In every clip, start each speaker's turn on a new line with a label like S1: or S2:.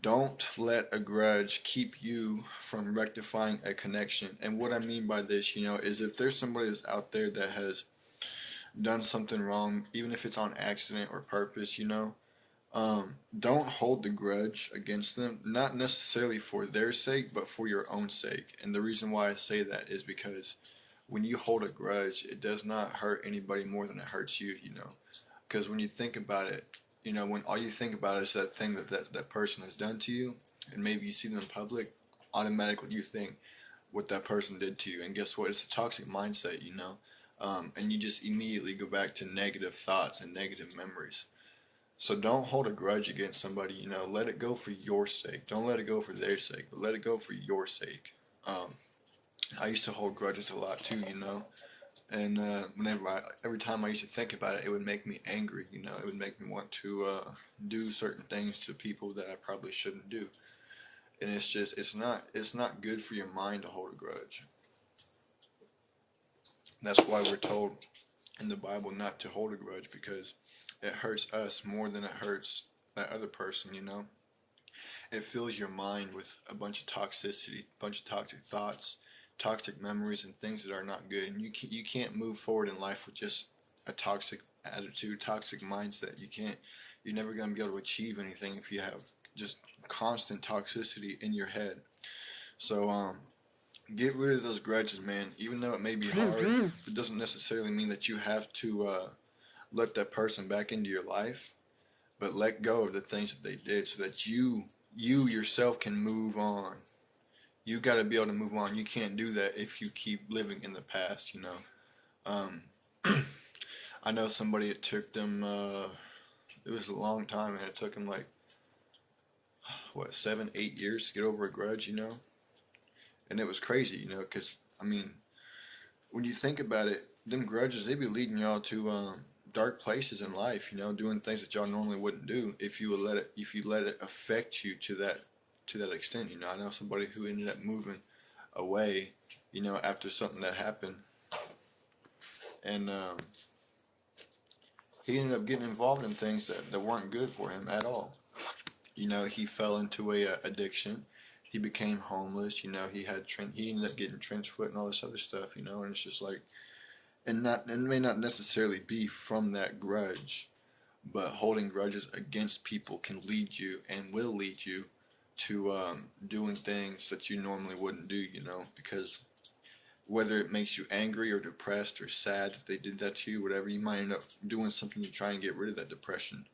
S1: Don't let a grudge keep you from rectifying a connection. And what I mean by this, is if there's somebody that's out there that has done something wrong, even if it's on accident or purpose, don't hold the grudge against them, not necessarily for their sake, but for your own sake. And the reason why I say that is because when you hold a grudge, it does not hurt anybody more than it hurts you. Because when you think about it, when all you think about is that thing that person has done to you, and maybe you see them in public, automatically you think what that person did to you. And guess what? It's a toxic mindset. And you just immediately go back to negative thoughts and negative memories. So don't hold a grudge against somebody. Let it go for your sake. Don't let it go for their sake, but let it go for your sake. Um, I used to hold grudges a lot too. And every time I used to think about it, it would make me angry. It would make me want to do certain things to people that I probably shouldn't do. And it's not good for your mind to hold a grudge. That's why we're told in the Bible not to hold a grudge, because it hurts us more than it hurts that other person. It fills your mind with a bunch of toxicity, a bunch of toxic thoughts, toxic memories, and things that are not good. And you can't move forward in life with just a toxic attitude, toxic mindset. You're never going to be able to achieve anything if you have just constant toxicity in your head. So, get rid of those grudges, man. Even though it may be hard, it doesn't necessarily mean that you have to let that person back into your life, but let go of the things that they did so that you yourself can move on. You got to be able to move on. You can't do that if you keep living in the past. Um, I know somebody, it took them, it was a long time, and it took them like, what, 7, 8 years to get over a grudge. And it was crazy, because, I mean, when you think about it, them grudges, they be leading y'all to dark places in life, doing things that y'all normally wouldn't do if you let it affect you to that extent. I know somebody who ended up moving away, after something that happened, and he ended up getting involved in things that weren't good for him at all. He fell into a addiction. He became homeless. He ended up getting trench foot and all this other stuff. And it's just like, and it may not necessarily be from that grudge, but holding grudges against people can lead you and will lead you to doing things that you normally wouldn't do. Because whether it makes you angry or depressed or sad that they did that to you, whatever, you might end up doing something to try and get rid of that depression.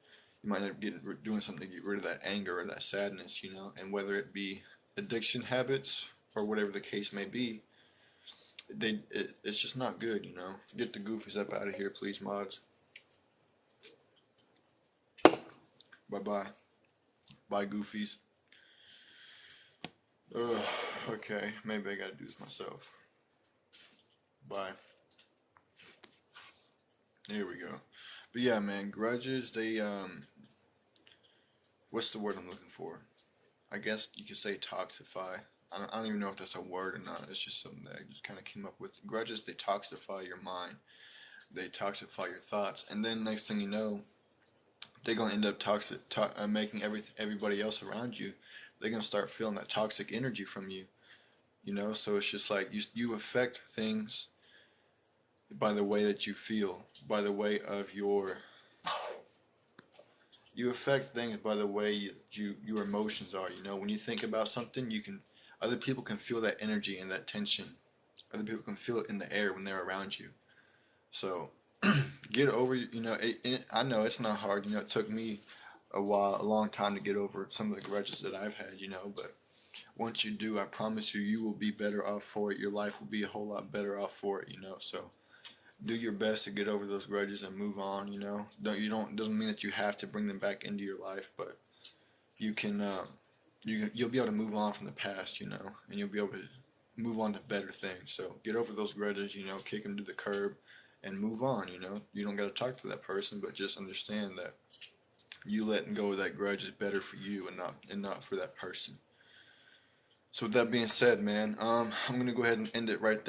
S1: You might end up doing something to get rid of that anger or that sadness. And whether it be addiction habits or whatever the case may be, it's just not good. Get the goofies up out of here, please, mods. Bye bye. Bye, goofies. Ugh, okay, maybe I gotta do this myself. Bye. Here we go. But yeah, man, grudges, what's the word I'm looking for? I guess you could say toxify. I don't even know if that's a word or not. It's just something that I just kind of came up with. Grudges, they toxify your mind. They toxify your thoughts. And then next thing you know, they're going to end up making everybody else around you, they're going to start feeling that toxic energy from you. So it's just like you affect things by the way that you feel, by the way of you affect things by the way your emotions are. When you think about something, other people can feel that energy and that tension. Other people can feel it in the air when they're around you. So get over, I know it's not hard. It took me a long time to get over some of the grudges that I've had. But once you do, I promise you will be better off for it. Your life will be a whole lot better off for it. So do your best to get over those grudges and move on. Doesn't mean that you have to bring them back into your life, but you can, you'll be able to move on from the past, and you'll be able to move on to better things. So get over those grudges, kick them to the curb, and move on. You don't got to talk to that person, but just understand that you letting go of that grudge is better for you and not for that person. So with that being said, man, I'm gonna go ahead and end it right there.